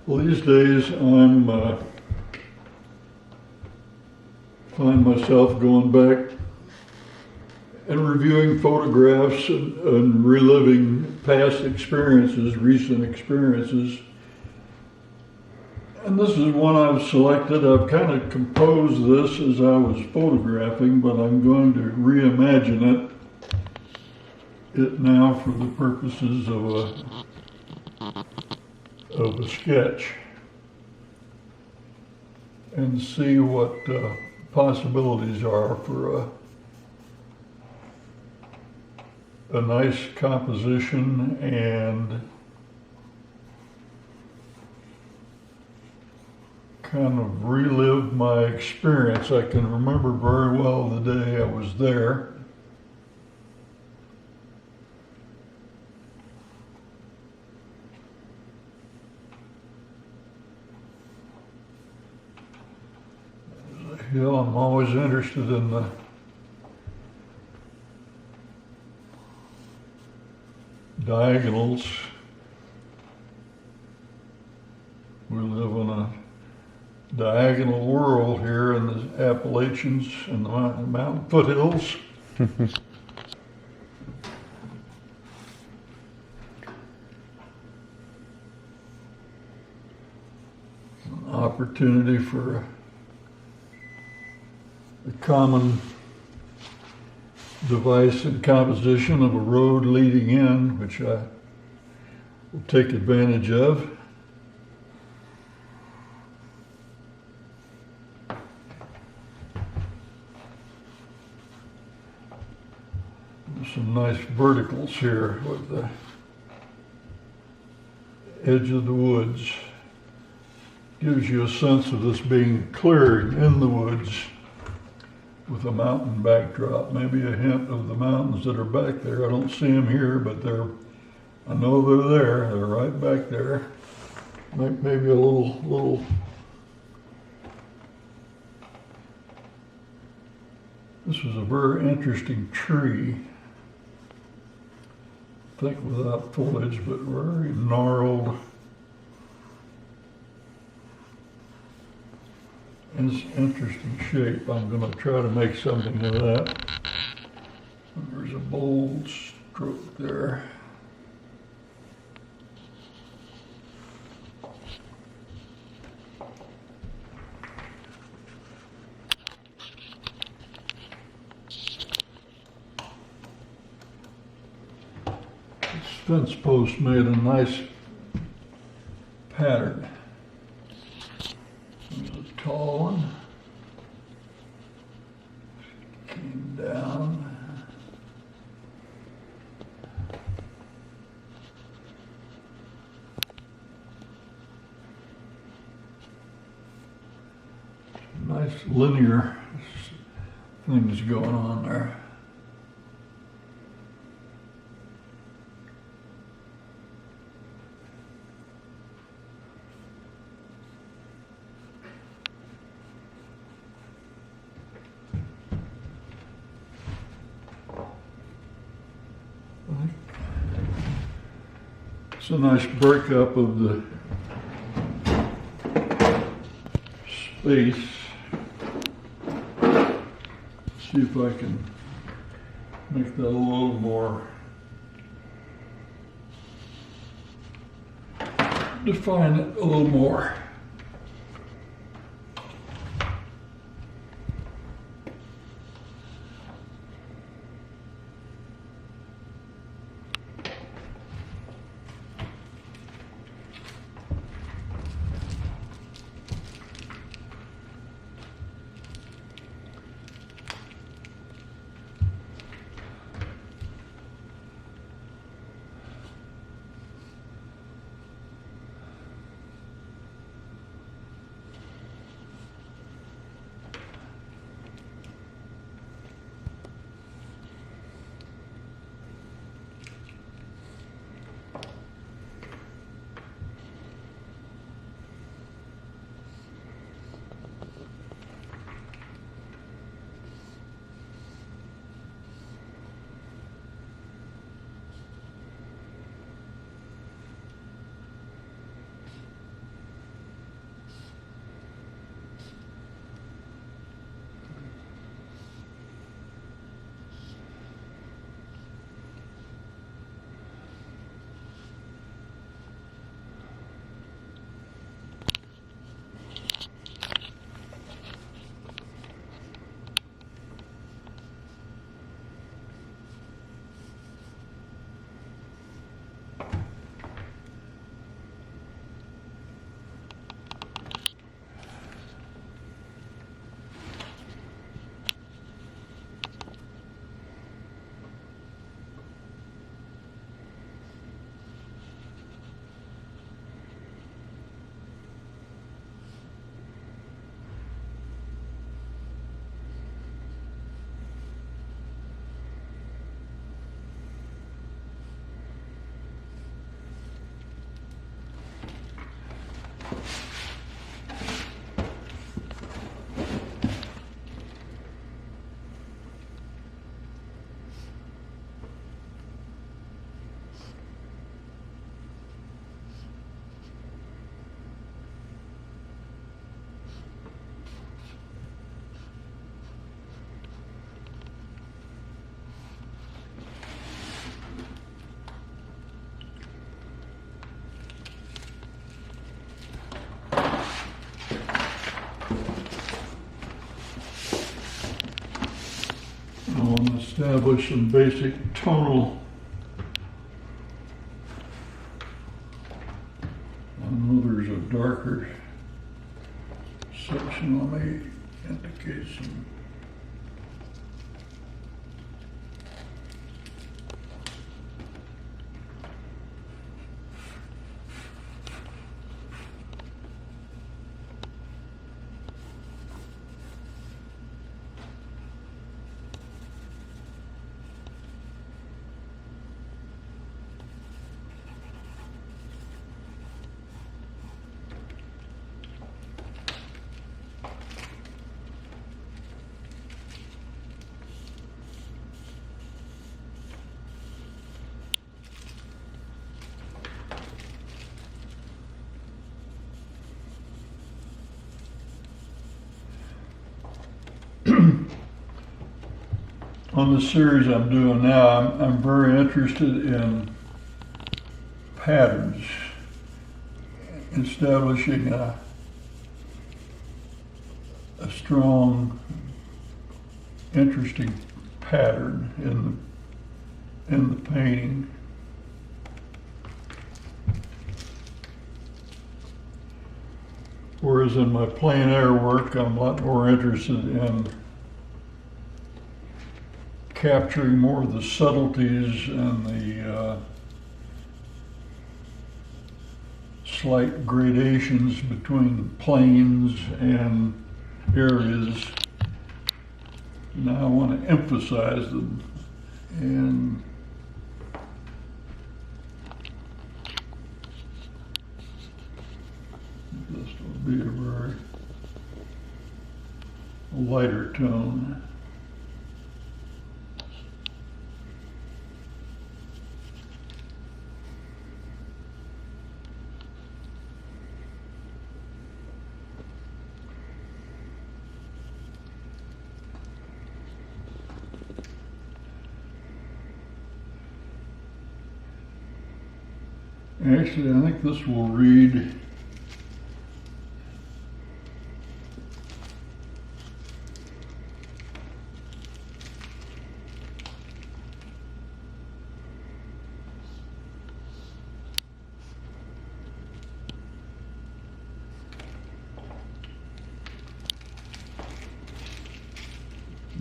Well, these days find myself going back and reviewing photographs and reliving past experiences, recent experiences. And this is one I've selected. I've kind of composed this as I was photographing, but I'm going to reimagine it now for the purposes of a sketch and see what possibilities are for a nice composition and kind of relive my experience. I can remember very well the day I was there. You know, I'm always interested in the diagonals. We live in a diagonal world here in the Appalachians and the mountain foothills. An opportunity for a common device and composition of a road leading in, which I will take advantage of. There's some nice verticals here with the edge of the woods. Gives you a sense of this being cleared in the woods with a mountain backdrop, maybe a hint of the mountains that are back there. I don't see them here, but I know they're there. They're right back there. Maybe a little. This was a very interesting tree. I think without foliage, but very gnarled. It's interesting shape. I'm going to try to make something of that. There's a bold stroke there. This fence post made a nice pattern. Tall one. Came down. Nice linear things going on there. It's a nice breakup of the space. See if I can make that a little more define it a little more. establish some basic tonal. I know there's a darker section. Let me indicate some. On the series I'm doing now, I'm very interested in patterns, establishing a strong, interesting pattern in the painting. Whereas in my plein air work, I'm a lot more interested in capturing more of the subtleties and the slight gradations between planes and areas. Now I want to emphasize them, and this will be a very lighter tone. Actually, I think this will read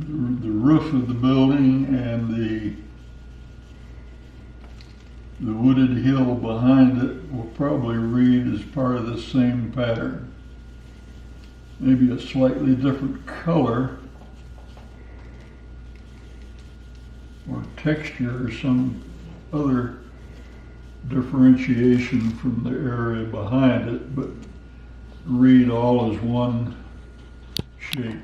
the roof of the building and the wooded hill behind it will probably read as part of the same pattern. Maybe a slightly different color or texture or some other differentiation from the area behind it, but read all as one shape.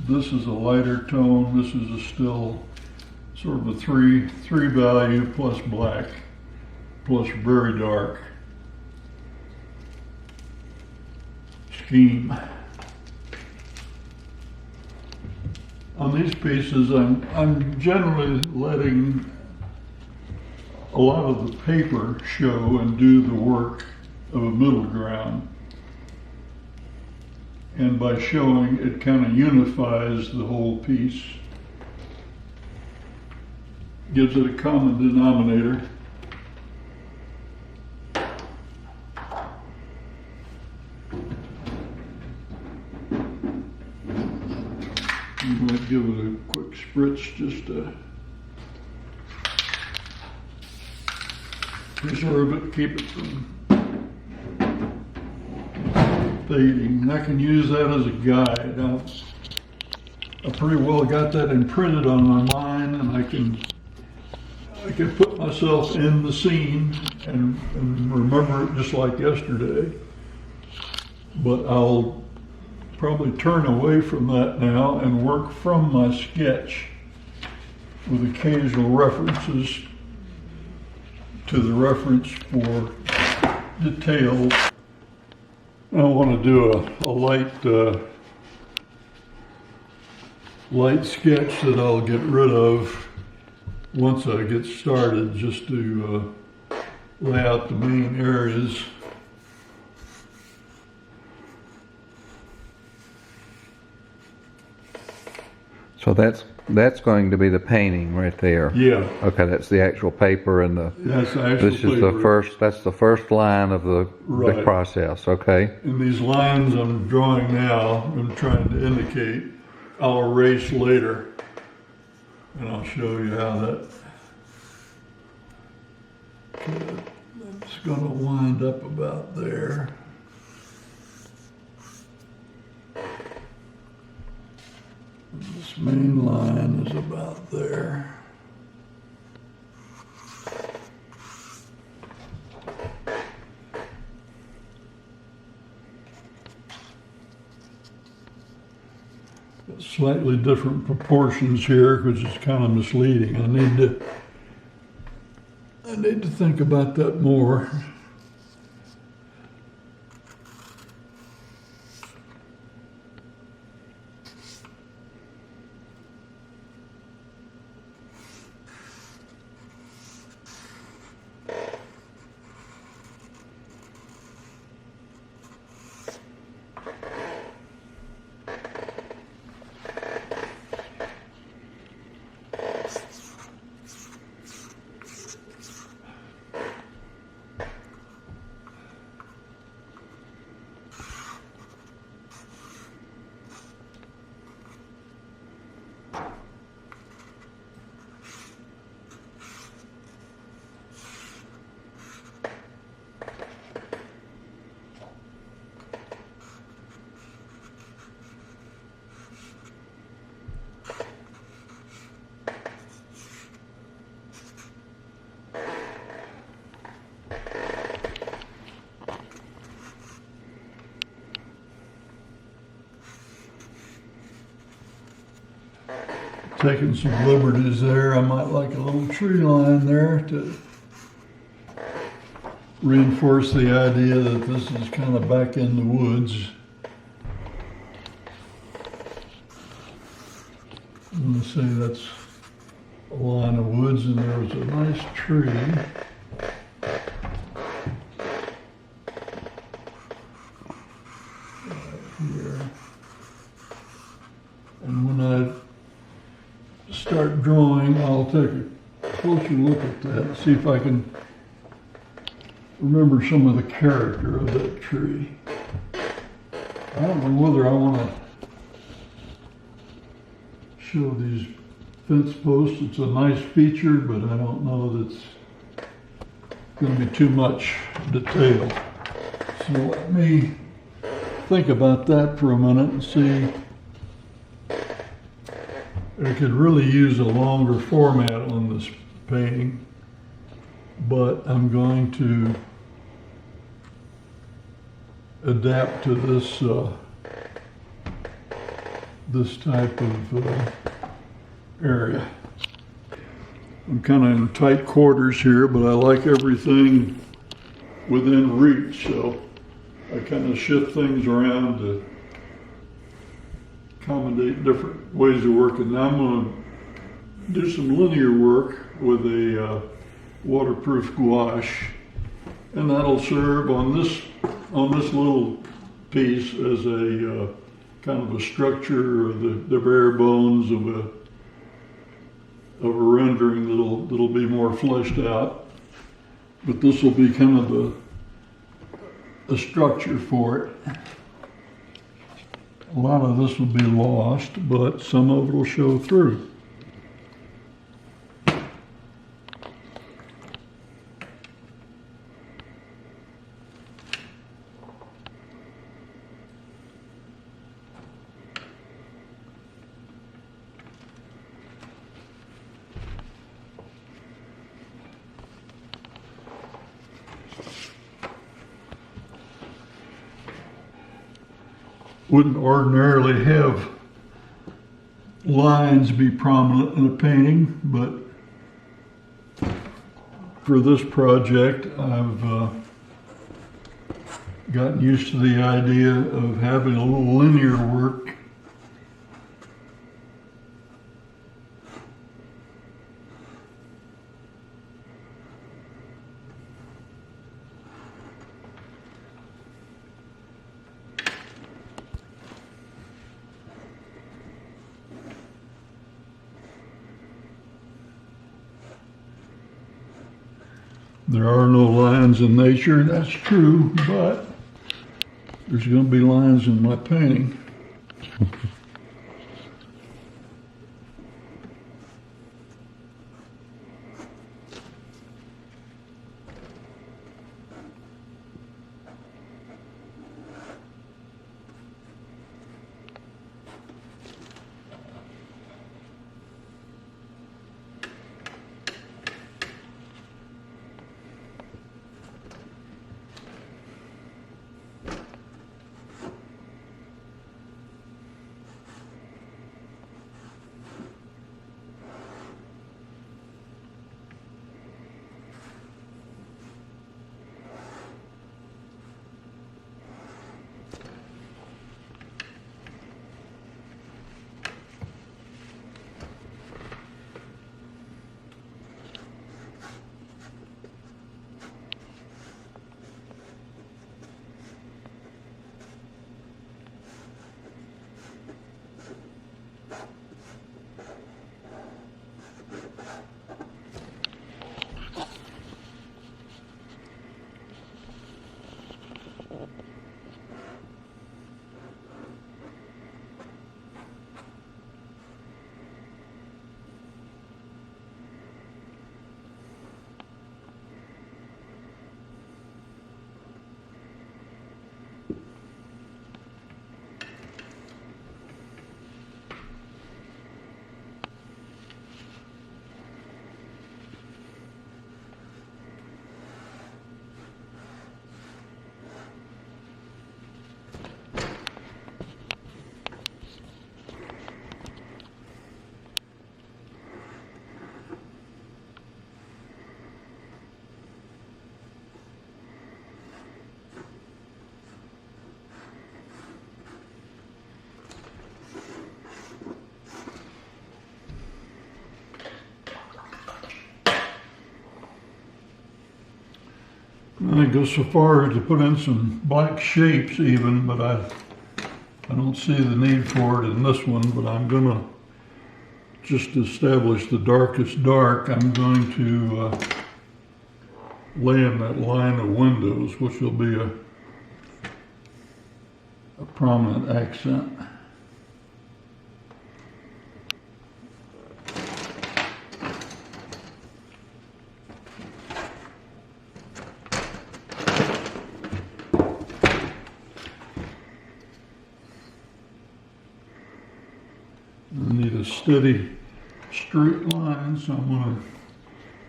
This is a lighter tone. This is a still sort of a three value plus black plus very dark scheme. On these pieces, I'm generally letting a lot of the paper show and do the work of a middle ground. And by showing, it kind of unifies the whole piece, gives it a common denominator. You might give it a quick spritz just to preserve it, keep it from fading. I can use that as a guide. I pretty well got that imprinted on my mind, and I can put myself in the scene and remember it just like yesterday. But I'll probably turn away from that now and work from my sketch with occasional references to the reference for details. I want to do a light sketch that I'll get rid of once I get started, just to lay out the main areas. So that's going to be the painting right there. Yeah, Okay, that's the actual paper and the. that's the actual This is paper. the first. That's the first line of the Right. process. Okay. And these lines I'm drawing now, I'm trying to indicate, I'll erase later. And I'll show you how that. It's going to wind up about there. This main line is about there. Slightly different proportions here, which is kind of misleading. I need to think about that more. Taking some liberties there. I might like a little tree line there to reinforce the idea that this is kind of back in the woods. I'm going to say that's a line of woods, and there was a nice tree. Right here. And when I start drawing, I'll take a closer look at that and see if I can remember some of the character of that tree. I don't know whether I want to show these fence posts. It's a nice feature, but I don't know that's going to be too much detail. So let me think about that for a minute and see. I could really use a longer format on this painting, but I'm going to adapt to this type of area. I'm kind of in tight quarters here, but I like everything within reach, so I kind of shift things around to accommodate different ways of working. Now I'm going to do some linear work with a waterproof gouache, and that'll serve on this little piece as a kind of a structure, or the bare bones of a rendering that'll be more fleshed out. But this will be kind of a structure for it. A lot of this will be lost, but some of it will show through. Wouldn't ordinarily have lines be prominent in a painting, but for this project, I've gotten used to the idea of having a little linear work. There are no lines in nature, that's true, but there's going to be lines in my painting. I go so far as to put in some black shapes even, but I don't see the need for it in this one, but I'm gonna just establish the darkest dark. I'm going to lay in that line of windows, which will be a prominent accent. I need a steady straight line, so I'm going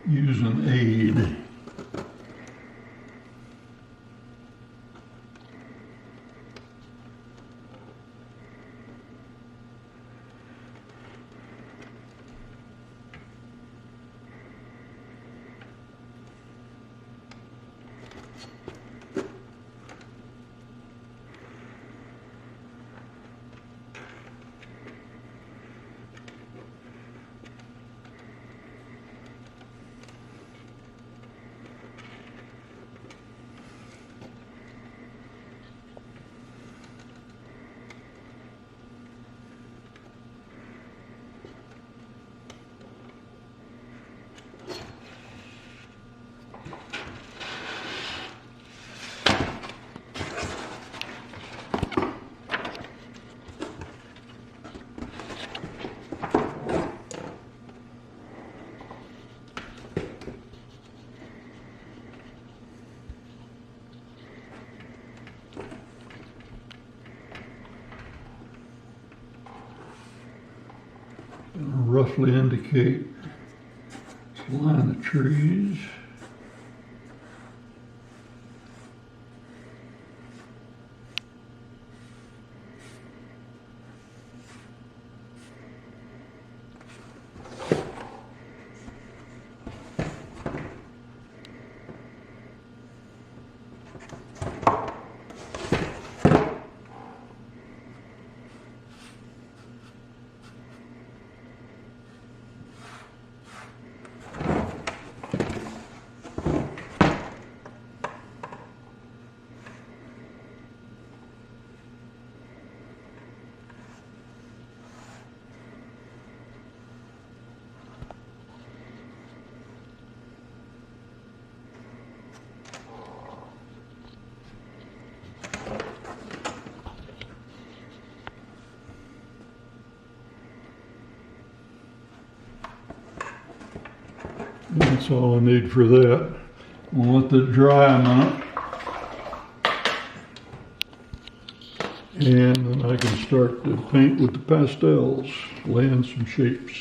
to use an aid. Roughly indicate the line of trees. That's all I need for that. We'll let that dry a minute. And then I can start to paint with the pastels, lay in some shapes.